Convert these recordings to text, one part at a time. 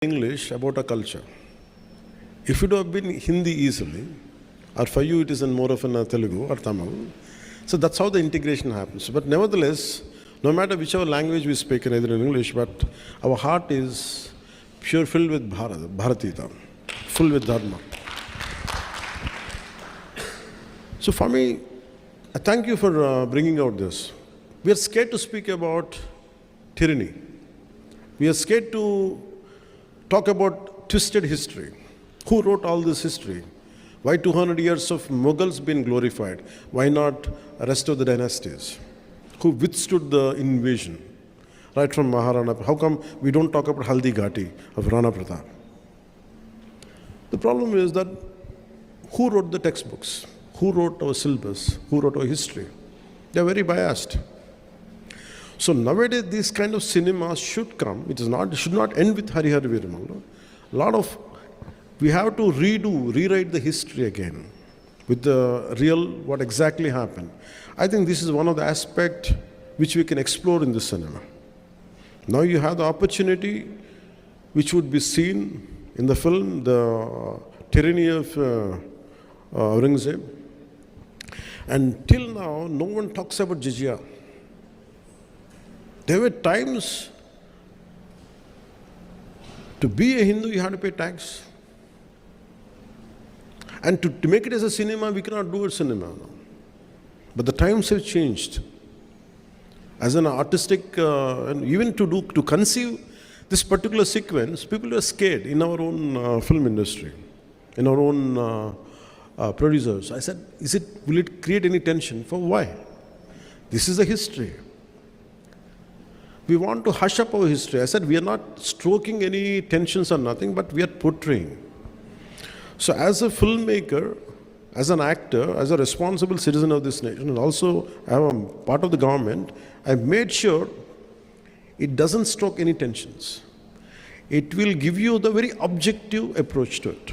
English about a culture. If it would have been Hindi easily, or for you it is in more of an Telugu or Tamil, so that's how the integration happens. But nevertheless, no matter whichever language we speak, in either in English, but our heart is pure, filled with Bharatita, full with Dharma. So for me, I thank you for bringing out this. We are scared to speak about tyranny. We are scared to talk about twisted history. Who wrote all this history? Why 200 years of Mughals been glorified? Why not the rest of the dynasties? Who withstood the invasion? Right from Maharana. How come we don't talk about Haldi Ghati of Rana Pratap? The problem is that who wrote the textbooks? Who wrote our syllabus? Who wrote our history? They are very biased. So nowadays, these kind of cinemas should come. It should not end with Hara Veeramallu. We have to rewrite the history again with the real, what exactly happened. I think this is one of the aspects which we can explore in the cinema. Now you have the opportunity which would be seen in the film, the tyranny of Aurangzeb. And till now, no one talks about jizya. There were times to be a Hindu, you had to pay tax. And to make it as a cinema, we cannot do a cinema now. But the times have changed. As an artistic, and even to conceive this particular sequence, people are scared in our own film industry, in our own producers. I said, will it create any tension? For why? This is a history. We want to hush up our history. I said, we are not stroking any tensions or nothing, but we are portraying. So as a filmmaker, as an actor, as a responsible citizen of this nation, and also I'm part of the government, I've made sure it doesn't stroke any tensions. It will give you the very objective approach to it.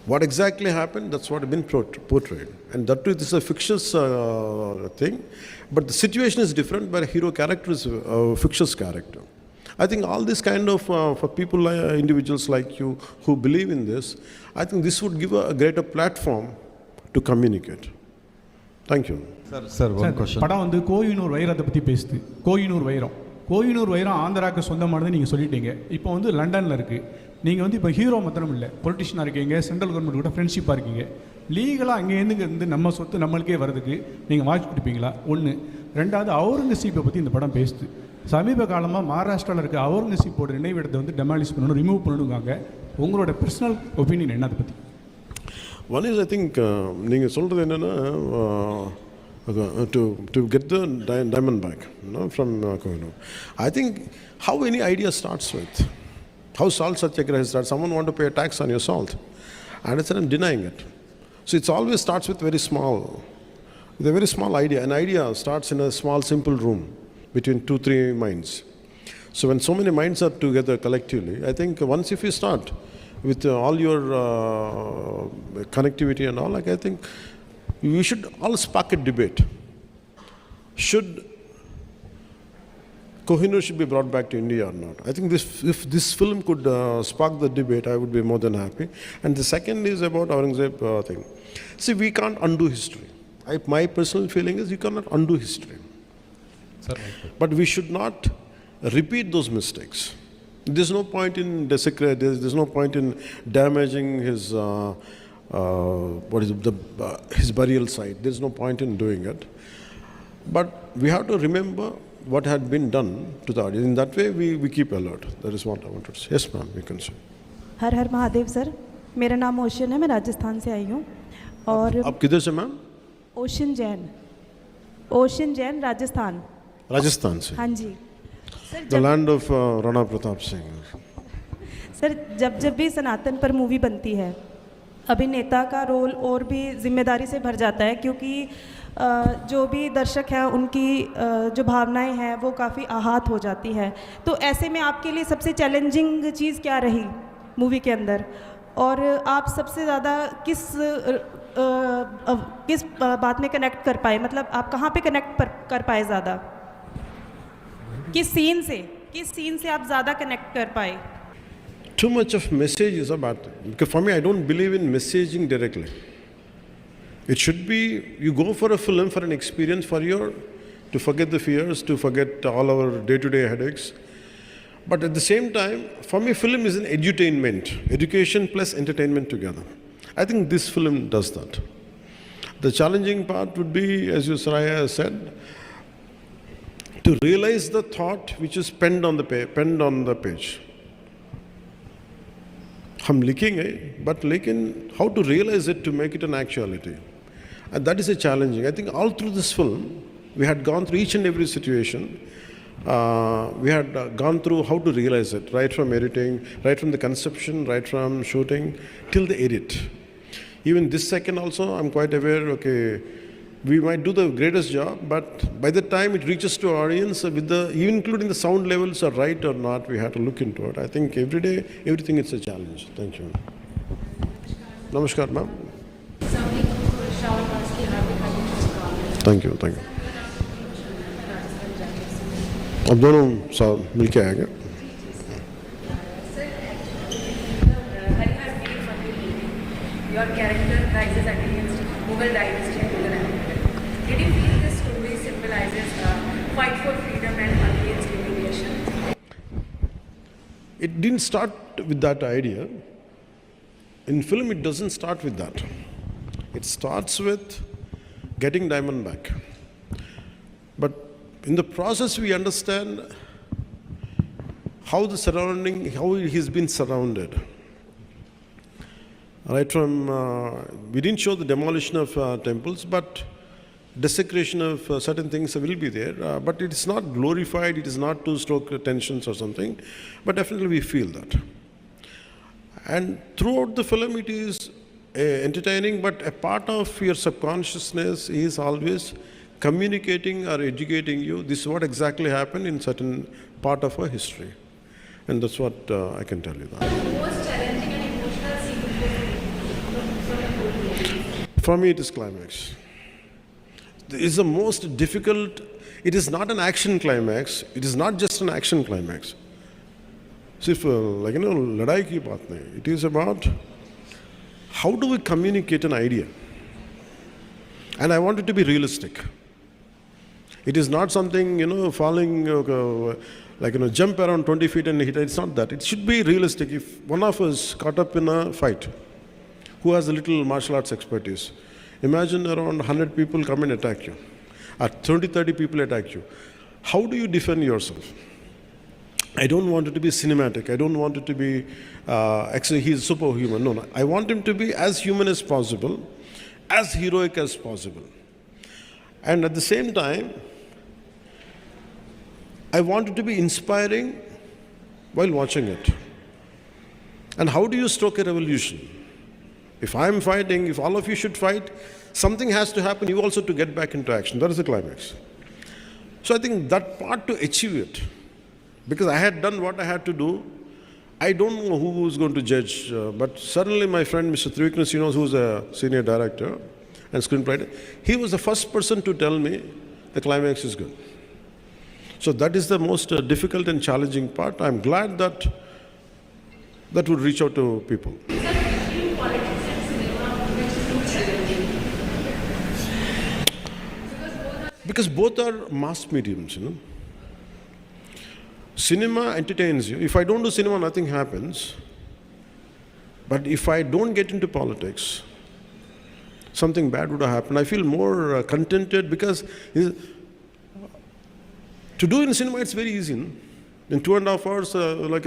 What exactly happened, that's what has been portrayed. And that too, this is a fictitious thing. But the situation is different, but a hero character is a fictitious character. I think all this kind of, for people, individuals like you who believe in this, I think this would give a greater platform to communicate. Thank you. Sir, one question. படம் வந்து கோயினூர் வைரத்தை பற்றி பேசுது. கோயினூர் வைரம் ஆந்திராவுக்கு சொந்தமானது நீங்கள் சொல்லிட்டீங்க. இப்போ வந்து லண்டனில் இருக்குது. நீங்கள் வந்து இப்போ ஹீரோ மாத்திரம் இல்லை, பொலிட்டிஷியனாக இருக்கீங்க, சென்ட்ரல் கவர்மெண்ட் கூட ஃப்ரெண்ட்ஷிப்பாக இருக்கீங்க. லீகலாக அங்கேருந்து நம்ம சொத்து நம்மளுக்கே வர்றதுக்கு நீங்கள் வாய்ப்பு கொடுப்பீங்களா? ஒன்று. ரெண்டாவது, அவுரங்கசீப்பை பற்றி இந்த படம் பேசுது. சமீப காலமாக மகாராஷ்டிராவில் இருக்க அவுரங்கசீப்போட நினைவிடத்தை வந்து டெமாலிஷ் பண்ணணும், ரிமூவ் பண்ணணுங்காங்க. உங்களோட பர்சனல் ஒப்பீனியன் என்ன அதை பற்றி? One is, I think, நீங்கள் சொல்கிறது என்னென்னா, to get the diamond back, from Kohinoor. I think how any idea starts with. How salt satyagraha starts. Someone want to pay a tax on your salt. And I said, I'm denying it. So it always starts with very small, with a very small idea. An idea starts in a small, simple room between 2-3 minds. So when so many minds are together collectively, I think once if you start with all your connectivity and all, like I think we should all spark a debate. Should Kohinoor should be brought back to India or not? I think if this film could spark the debate, I would be more than happy. And the second is about Aurangzeb thing. See, we can't undo history. My personal feeling is you cannot undo history. Sir, but we should not repeat those mistakes. There's no point in desecrating. There's no point in damaging his his burial site. There's no point in doing it. But we have to remember what had been done to the audience. In that way, we keep alert. That is what I wanted to say. Yes, ma'am, we can say. Her her Mahadev sir, मेरा नाम ocean है, मैं राजस्थान से आई हूँ. और आप किधर से मैम? ओशन जैन राजस्थान. राजस्थान से. हाँ जी sir. The land of Rana Pratap Singh. Sir, जब भी सनातन पर मूवी बनती है, अभिनेता का रोल और भी जिम्मेदारी से भर जाता है, क्योंकि जो भी दर्शक हैं उनकी जो भावनाएं हैं वो काफ़ी आहत हो जाती है. तो ऐसे में आपके लिए सबसे चैलेंजिंग चीज़ क्या रही मूवी के अंदर, और आप सबसे ज़्यादा किस बात में कनेक्ट कर पाए? मतलब आप कहाँ पे कनेक्ट कर पाए ज़्यादा, किस सीन से? किस सीन से आप ज़्यादा कनेक्ट कर पाए? Too much of message is a bad thing. Because for me, I don't believe in messaging directly. It should be, you go for a film for an experience to forget the fears, to forget all our day-to-day headaches. But at the same time, for me, film is an edutainment, education plus entertainment together. I think this film does that. The challenging part would be, as you Saraya said, to realize the thought which is penned on the page. हम लिखेंगे, but लेकिन how to realize it to make it an actuality. And that is a challenging. I think all through this film, we had gone through each and every situation. We had gone through how to realize it, right from editing, right from the conception, right from shooting, till the edit. Even this second also, I'm quite aware, okay, we might do the greatest job, but by the time it reaches to our audience, even including the sound levels are right or not, we have to look into it. I think every day, everything is a challenge. Thank you. Namaskar, ma'am. Thank you. अब दोनों साथ मिलके आएंगे. Your character rises against Mughal dynasty and Mughal empire. Did you feel this story symbolizes a fight for freedom and against humiliation? It didn't start with that idea. In film, it doesn't start with that. It starts with getting diamond back. But in the process, we understand how he's been surrounded. Right from, we didn't show the demolition of temples, but desecration of certain things will be there. But it is not glorified, it is not to stoke tensions or something, but definitely we feel that. And throughout the film, it is entertaining, but a part of your subconsciousness is always communicating or educating you. This is what exactly happened in certain part of our history. And that's what I can tell you that. Most challenging and emotional scene from the whole movie? For me, it is climax. It is the most difficult. It is not an action climax. It is not just an action climax. सिर्फ लड़ाई की बात नहीं. It is about how do we communicate an idea. And I want it to be realistic. It is not something, falling, jump around 20 feet and hit. It's not that. It should be realistic. If one of us caught up in a fight, who has a little martial arts expertise, imagine around 100 people come and attack you, or 20, 30 people attack you. How do you defend yourself? I don't want it to be cinematic. I don't want it to be, actually he's superhuman. No. I want him to be as human as possible, as heroic as possible. And at the same time, I want it to be inspiring while watching it. And how do you stoke a revolution? If I'm fighting, if all of you should fight, something has to happen, you also to get back into action. That is the climax. So I think that part to achieve it, because I had done what I had to do, I don't know who is going to judge, but certainly my friend Mr. Trivikram, who's a senior director and screenwriter, he was the first person to tell me the climax is good. So that is the most difficult and challenging part. I'm glad that would reach out to people. Because both are mass mediums, Cinema entertains you. If I don't do cinema, nothing happens. But if I don't get into politics, something bad would have happened. I feel more contented because to do in cinema, it's very easy. In 2.5 hours,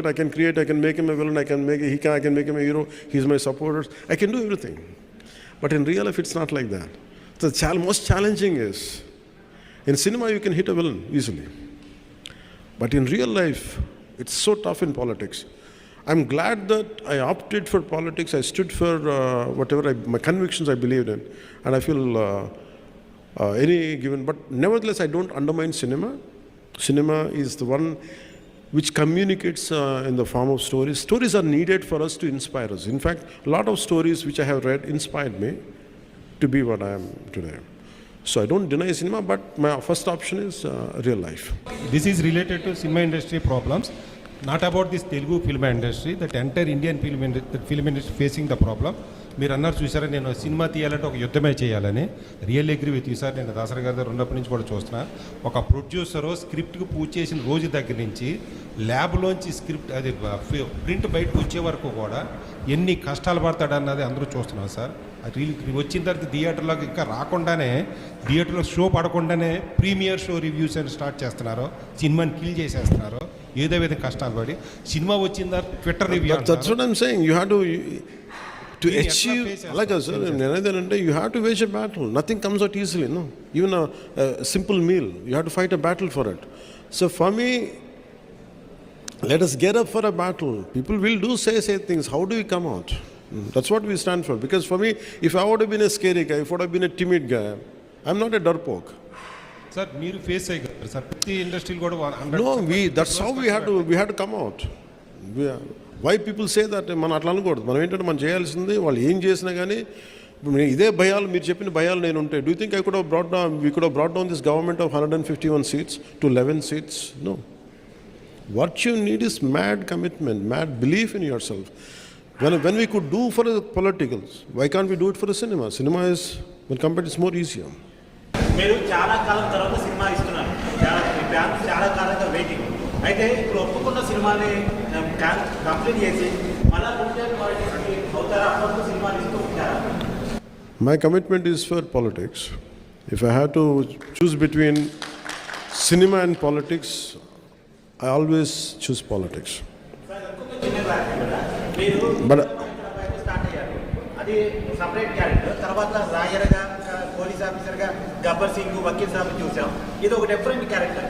I can create, I can make him a villain, I can make him a hero, he's my supporters. I can do everything. But in real life, it's not like that. The most challenging is, in cinema, you can hit a villain easily. But in real life, it's so tough in politics. I'm glad that I opted for politics. I stood for my convictions I believed in. And I feel but nevertheless, I don't undermine cinema. Cinema is the one which communicates in the form of stories. Stories are needed for us to inspire us. In fact, a lot of stories which I have read inspired me to be what I am today. So I don't deny cinema, but my first option is real life. This is related to cinema industry problems, not about this Telugu film industry. That entire Indian film industry facing the problem. మీరు అన్నారు చూసారా, నేను cinema తీయాలంటే ఒక యుద్ధమే చేయాలని. Real agree with you sir. నేను దాసరి గారి దగ్గర ఉన్నప్పటి నుంచి కూడా చూస్తున్నా. ఒక ప్రొడ్యూసరు స్క్రిప్ట్కి పూజ చేసిన రోజు దగ్గర నుంచి ల్యాబ్లోంచి స్క్రిప్ట్ అది ప్రింట్ బయటకు వచ్చే వరకు కూడా ఎన్ని కష్టాలు పడతాడన్నది అందరూ చూస్తున్నాం సార్. అది వచ్చిన తర్వాత థియేటర్లోకి ఇంకా రాకుండానే, థియేటర్లో షో పడకుండానే ప్రీమియర్ షో రివ్యూస్ అని స్టార్ట్ చేస్తున్నారు. సినిమాని కిల్ చేసేస్తున్నారు. ఏదో విధంగా కష్టాలు పడి సినిమా వచ్చిన తర్వాత Twitter review. That's what I'm saying. You have to achieve, like I said, you have to wage a battle. Nothing comes out easily, no. Even a simple meal, you have to fight a battle for it. So for me, let us get up for a battle. People will say things. How do we come out? That's what we stand for. Because for me, if I would have been a scary guy, if I would have been a timid guy, I'm not a darpoke. Sir మీరు face అయ్యారు sir. ప్రతి ఇండస్ట్రీలు కూడా No, that's how we had to come out. Why people say that మనం అట్లా అనకూడదు. మనం ఏంటంటే మనం చేయాల్సింది, వాళ్ళు ఏం చేసినా కానీ ఇదే భయాలు, మీరు చెప్పిన భయాలు నేను ఉంటాయి. Do you think we could have brought down this government of 151 seats to 11 seats? No. What you need is mad commitment, mad belief in yourself. When we could do for the politicals, why can't we do it for the cinema? Cinema is, when compared, it's more easier. మీరు చాలా కాలం తర్వాత cinema ఇస్తున్నారు. Fans చాలా కాలంగా waiting. అయితే ఇప్పుడు ఒప్పుకున్న సినిమాని కంప్లీట్ చేసి మళ్ళీ అవుతారా? అప్పుడు సినిమాలు ఇస్తూ ఉంటారా? My commitment is for politics. If I had to choose between cinema and politics, I always choose politics. But start అయ్యారు. అది సపరేట్ క్యారెక్టర్. తర్వాత రాయర్గా, పోలీస్ ఆఫీసర్గా గబ్బర్ సింగ్, వకీల్ సాబ్ చూసాం. ఇది ఒక డిఫరెంట్ క్యారెక్టర్.